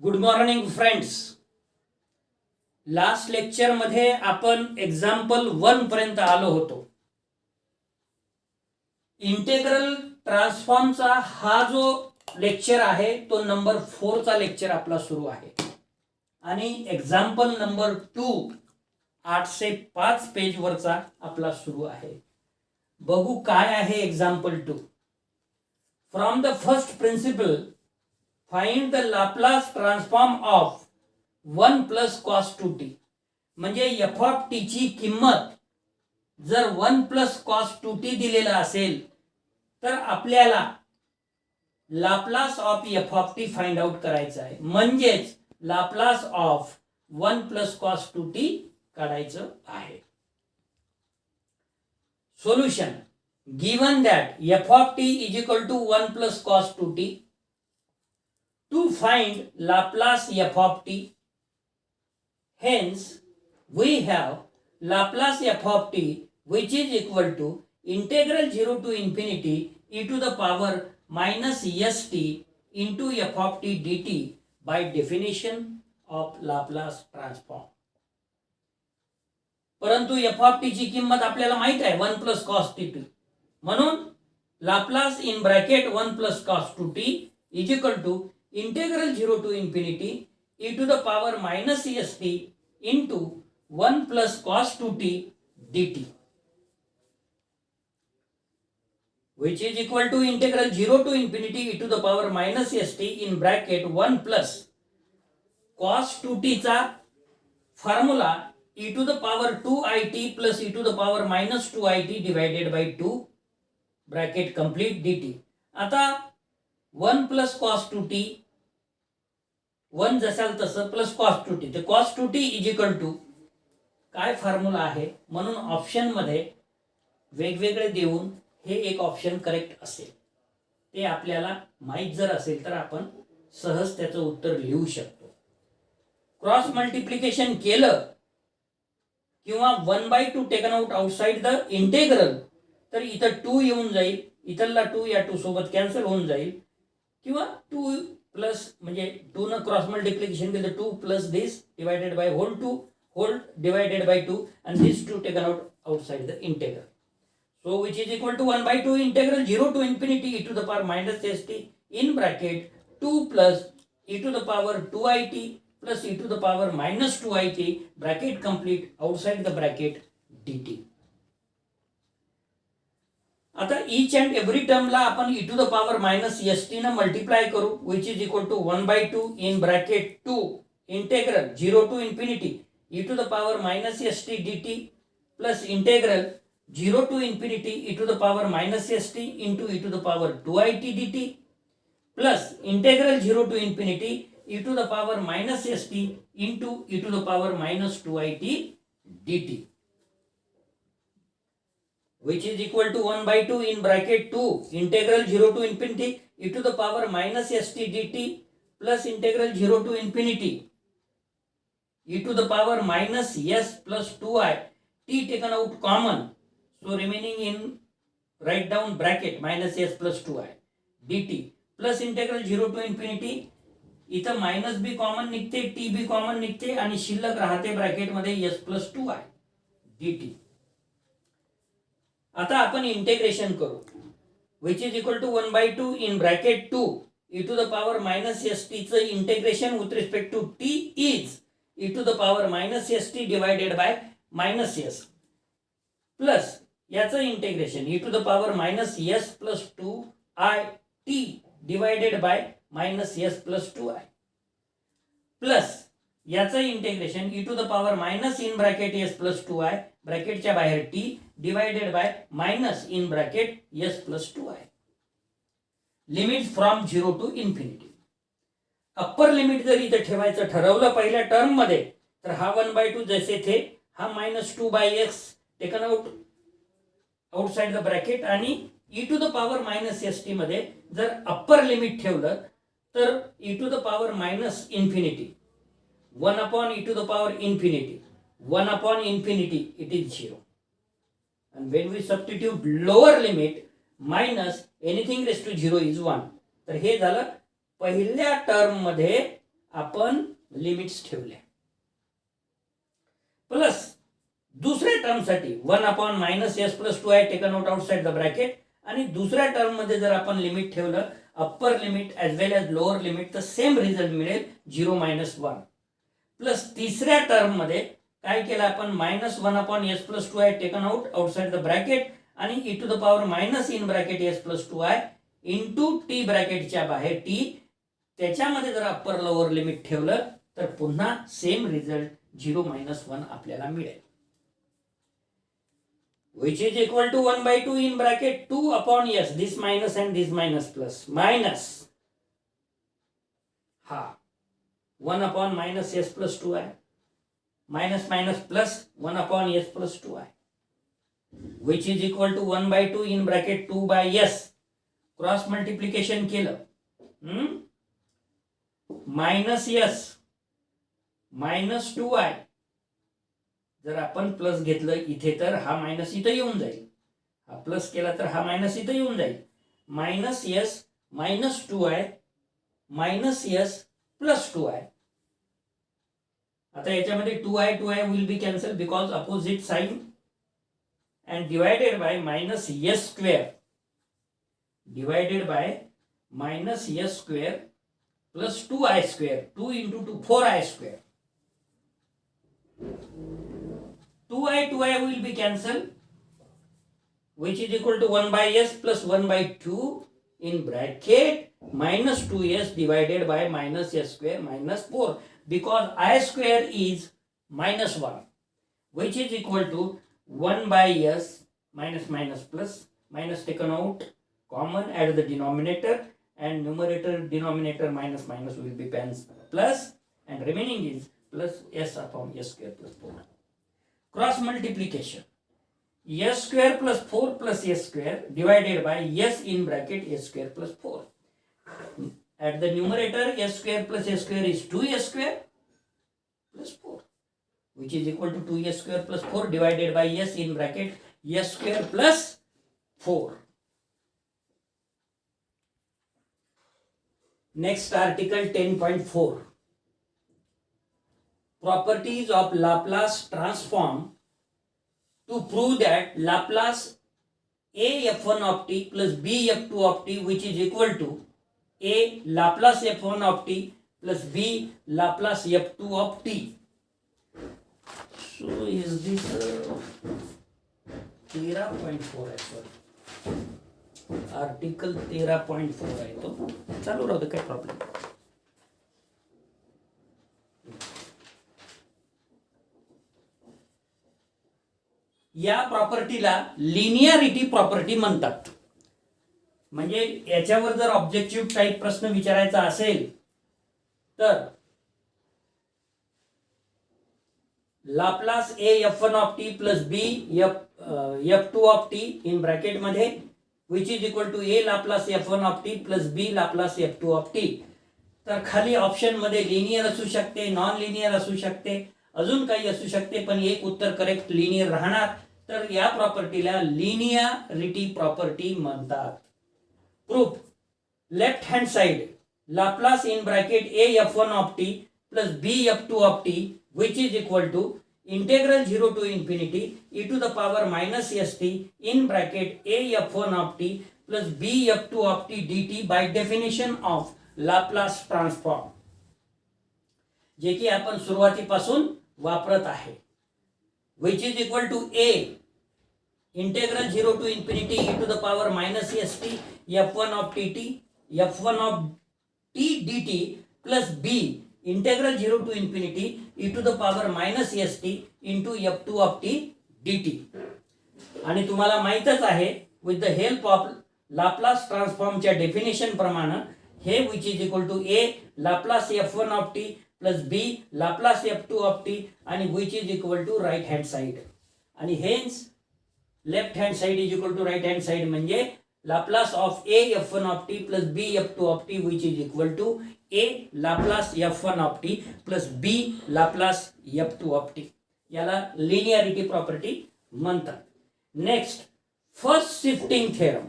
Good morning friends. Last lecture मध्ये आपण example 1 पर्यंत आलो होतो. इंटेग्रल ट्रान्सफॉर्मचा हा जो लेक्चर आहे तो नंबर 4 चा लेक्चर आपला सुरू आहे आणि एक्झाम्पल नंबर 2 805 पेज वरचा आपला सुरू आहे. बघू काय आहे example 2. From the first principle find the Laplace transform of 1 plus cos 2t. म्हणजे एफ ऑफ टी ची किंमत जर 1 प्लस कॉस 2t दिलेला असेल तर आपल्याला Laplace of F of T find out करायचं आहे. म्हणजेच Laplace of 1 plus cos 2t काढायचं आहे. Solution. Given that F of T is equal to 1 plus cos 2t. To find Laplace f of t, hence we have Laplace f of t which is equal to integral 0 to infinity e to the power minus st into f of t dt by definition of Laplace transform. परंतु f of t ची किंमत आपल्याला माहित आहे 1 plus cos 2t. म्हणून Laplace in bracket 1 plus cos 2t is equal to integral 0 to infinity e to the power minus st into 1 plus cos 2t dt, which is equal to integral 0 to infinity e to the power minus st in bracket 1 plus cos 2t चा formula e to the power 2it plus e to the power minus 2it divided by 2 bracket complete dt. आता 1 plus cos 2t 1 जसाल तसं plus cos 2t. तर cos 2t is equal to काय formula आहे म्हणून option मध्ये वेगवेगळे देऊन हे एक ऑप्शन करेक्ट असेल. ते आपल्याला माहित जर असेल तर आपण सहज त्याचं उत्तर लिहू शकतो. क्रॉस मल्टिप्लिकेशन केलं किंवा 1/2 taken out outside the integral तर इथं 2 येऊन जाईल. इथला 2 या 2 सोबत कॅन्सल होऊन जाईल किंवा 2 प्लस म्हणजे 2 न क्रॉस मल्टिप्लिकेशन केलं 2 plus this divided by whole 2 whole divided by 2 and this 2 taken out outside the integral. So which is equal to 1/2 integral 0 to infinity e to the power minus st in bracket 2 plus e to the power 2it plus e to the power minus 2it bracket complete outside the bracket dt. आता each and every term ला आपण e to the power minus st न multiply करू which is equal to 1/2 in bracket 2 integral 0 to infinity e to the power minus st dt plus integral 0 to infinity e to the power minus st into e to the power 2it dt plus integral 0 to infinity e to the power minus st into e to the power minus 2it dt, which is equal to 1/2 in bracket 2 integral 0 to infinity e to the power minus st dt plus integral 0 to infinity e to the power minus s plus 2i t taken out common, so remaining in write down bracket minus s plus 2i dt plus integral 0 to infinity इथं minus बी common निघते T बी common निघते आणि शिल्लक राहते bracket मध्ये s plus 2i dt. आता आपण integration करू which is equal to 1/2 in bracket 2 e to the power minus st चं integration with respect to t is e to the power minus st divided by minus s plus याचं integration e to the power minus s plus 2i t divided by minus s plus 2i plus याचं integration e to the power minus in bracket s plus 2i ब्रॅकेटच्या बाहेर t divided by minus in bracket s plus 2i. Limit from 0 to infinity. Upper limit जर इथे ठेवायचं ठरवलं पहिल्या term मध्ये तर हा 1/2 जैसे थे हा -2/x taken out outside the bracket आणि e to the power minus st मध्ये जर अप्पर लिमिट ठेवलं तर e to the power minus infinity 1 upon e to the power infinity 1 upon infinity it is 0, and when we substitute lower limit minus anything raised to 0 is 1. तर हे झालं पहिल्या term मध्ये आपण लिमिट्स ठेवल्या. Plus दुसऱ्या टर्मसाठी 1/-s+2i taken out outside the bracket, आणि दुसऱ्या टर्म मध्ये जर आपण लिमिट ठेवलं अप्पर लिमिट ॲज वेल ॲज लोअर लिमिट, तर सेम रिझल्ट मिळेल 0-1. प्लस तिसऱ्या टर्म मध्ये काय केलं आपण, -1/s+2i taken out outside the bracket आणि e⁻⁻(s+2i) इंटू टी ब्रॅकेटच्या बाहेर टी, त्याच्यामध्ये जर अप्पर लोअर लिमिट ठेवलं तर पुन्हा सेम रिझल्ट 0-1 आपल्याला मिळेल. which is equal to 1/2 in bracket 2/s, this minus and this minus plus, minus हा 1/-s+2i minus minus plus 1/s+2i, which is equal to 1/2 in bracket 2/s, cross multiplication केलं, -s -2i, जर आपण plus घेतलं इथे तर हा minus इथं येऊन जाईल, हा प्लस केला तर हा मायनस इथं येऊन जाईल, -s -2i -s+2i. आता याच्यामध्ये 2i will be cancel because opposite sign, and divided by -s² divided by -s² plus 2i², 2 into 2 4i². 2i will be cancelled, which is equal to 1/s plus 1/2 in bracket -2s divided by -s² -4, because i² is -1, which is equal to 1/s minus minus plus minus taken out common at the denominator, and numerator denominator minus minus will be plus, and remaining is plus s/s² plus 4. Cross multiplication, s² plus 4 plus s² divided by s in bracket s² plus 4. At the numerator, s² plus s² is 2s² plus 4, which is equal to 2s² plus 4 divided by s in bracket s² plus 4. Next article 10.4. Properties of Laplace transform to prove that Laplace a f1 of t plus b f2 of t, which is equal to a Laplace f1 of t plus b Laplace f2 of t. So is this 13.4 actually? Article 13.4 आहे तो, चालू राहू दे, काय problem. या प्रॉपर्टीला linearity property म्हणतात. म्हणजे याच्यावर जर ऑब्जेक्टिव्ह टाइप प्रश्न विचारायचा असेल तर Laplace a f1 of t plus b f2 of t in bracket मध्ये, which is equal to a Laplace f1 of t plus b Laplace f2 of t. तर खाली ऑप्शन मध्ये लिनियर असू शकते, नॉन लिनियर असू शकते, अजून काही असू शकते, पण एक उत्तर करेक्ट लिनियर राहणार. तर या प्रॉपर्टीला लिनियरिटी प्रॉपर्टी म्हणतात. Proof, left hand side Laplace in bracket a f1 of t plus b f2 of t, which is equal to integral 0 to infinity e to the power minus st in bracket a f1 of t plus b f2 of t dt by definition of Laplace transform, जे की आपण सुरुवातीपासून वापरत आहे. which is equal to a integral 0 to infinity e to the power minus st f1 of t f1 of t dt plus b integral 0 to infinity e to the power minus st into f2 of t dt. आणि तुम्हाला माहितच आहे, with the help of Laplace ट्रान्सफॉर्मच्या definition प्रमाणे हे which is equal to a Laplace f1 of t plus b Laplace f2 of t आणि which is equal to right hand side, आणि hence left hand side is equal to right hand side, म्हणजे Laplace of a f1 of t plus b f2 of t which is equal to a Laplace f1 of t plus b Laplace f2 of t. याला linearity property म्हणतात. Next, first shifting theorem.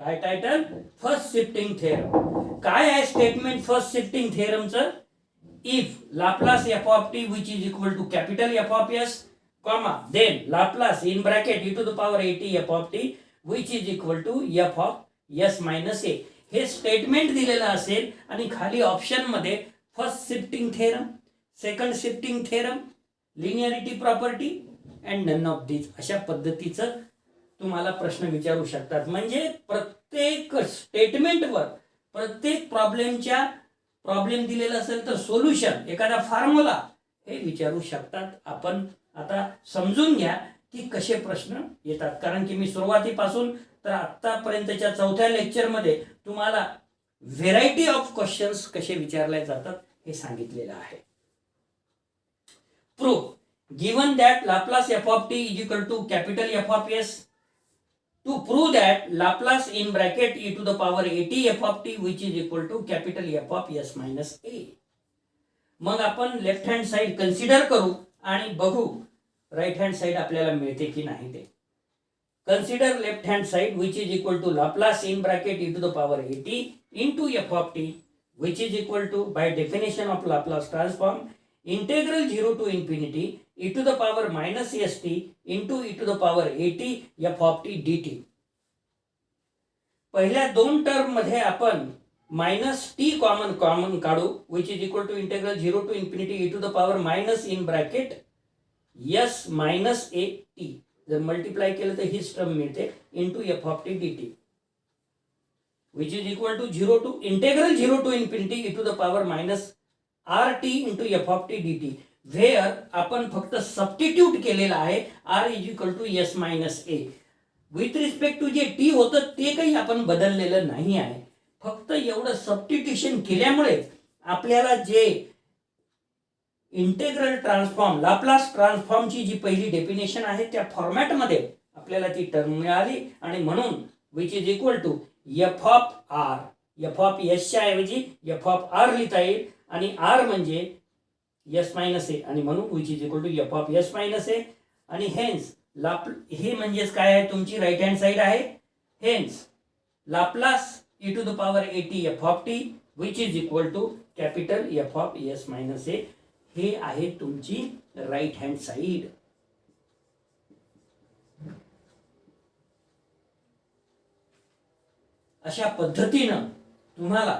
काय title? First shifting theorem. काय आहे statement first shifting थेरमचं? if Laplace f of t which is equal to capital F of s, comma, then Laplace in bracket e to the power at f of t which is equal to f of s minus a. हे statement दिलेलं असेल आणि खाली option मध्ये first shifting theorem, second shifting theorem, linearity property and none of these अशा पद्धतीचं तुम्हाला प्रश्न विचारू शकतात. म्हणजे प्रत्येक स्टेटमेंटवर, प्रत्येक प्रॉब्लेम दिलेला असेल तर सोल्युशन, एखादा फॉर्म्युला हे विचारू शकतात. आपण आता समजून घ्या की कसे प्रश्न येतात, कारण की मी सुरुवातीपासून तर आतापर्यंतच्या चौथ्या लेक्चरमध्ये तुम्हाला व्हेरायटी ऑफ क्वेश्चन्स कसे विचारले जातात हे सांगितलेलं आहे. Proof given that Laplace F of T is equal to capital F of S. To prove that Laplace in bracket e to the power at f of t which is equal to capital F of s minus a. मग आपण left hand side consider करू आणि बघू right hand side आपल्याला मिळते की नाही ते. Consider left hand side which is equal to Laplace in bracket e to the power at into f of t which is equal to, by definition of Laplace transform, integral 0 to infinity e to the power minus st into e to the power at f of t dt. पहिल्या दोन term मध्ये आपण minus T common काढू which is equal to integral 0 to infinity e to the power minus in bracket s minus a t. जर multiply केलं तर हीच term मिळते into f of t dt which is equal to 0 to integral 0 to infinity e to the power minus rt into f of t dt. where आपण फक्त substitute केलेला आहे r is equal to s minus a. With respect to जे t होतं ते काही आपण बदललेलं नाही आहे. फक्त एवढं सबस्टिट्यूशन केल्यामुळे आपल्याला जे इंटेग्रल ट्रान्सफॉर्म, लाप्लास ट्रान्सफॉर्मची जी पहिली डेफिनेशन आहे त्या फॉर्मॅटमध्ये आपल्याला ती टर्म मिळाली आणि म्हणून which is equal to f of r, f of s च्या ऐवजी f ऑफ r लिहिता येईल आणि r म्हणजे s मायनस ए आणि म्हणून which is equal to f of s minus a. आणि हेन्स हे म्हणजेच काय आहे, तुमची राइट हँड साइड आहे. Hence Laplace e to the power at f of t which is equal to capital f of s minus a. हे आहे तुमची राइट हँड साइड. अशा पद्धतीनं तुम्हाला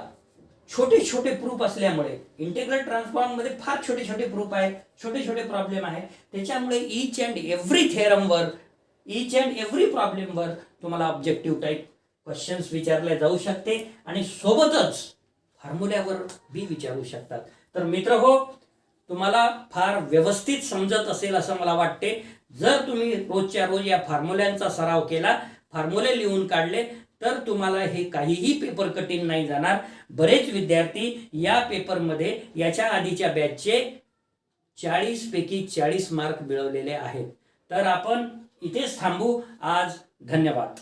छोटे छोटे प्रूफ असल्यामुळे इंटेग्रल ट्रान्सफॉर्म मध्ये फार छोटे छोटे प्रूफ आहे, छोटे छोटे प्रॉब्लेम आहे. त्याच्यामुळे ईच अँड एव्हरी थेरमवर, ईच अँड एव्हरी प्रॉब्लेमवर तुम्हाला ऑब्जेक्टिव्ह टाइप क्वेश्चन्स विचारले जाऊ शकते आणि सोबतच फॉर्म्युल्यावर बी विचारू शकतात. तर मित्र हो, तुम्हाला फार व्यवस्थित समजत असेल असं मला वाटते. जर तुम्ही रोजच्या रोज या फॉर्म्युल्यांचा सराव केला, फॉर्म्युले लिहून काढले तर तुम्हाला हे काहीही पेपर कठीण नाही जाणार. बरेच विद्यार्थी या पेपरमध्ये याच्या आधीच्या बॅचचे 40 पैकी 40 मार्क मिळवलेले आहेत. तर आपण इथेच थांबू आज. धन्यवाद.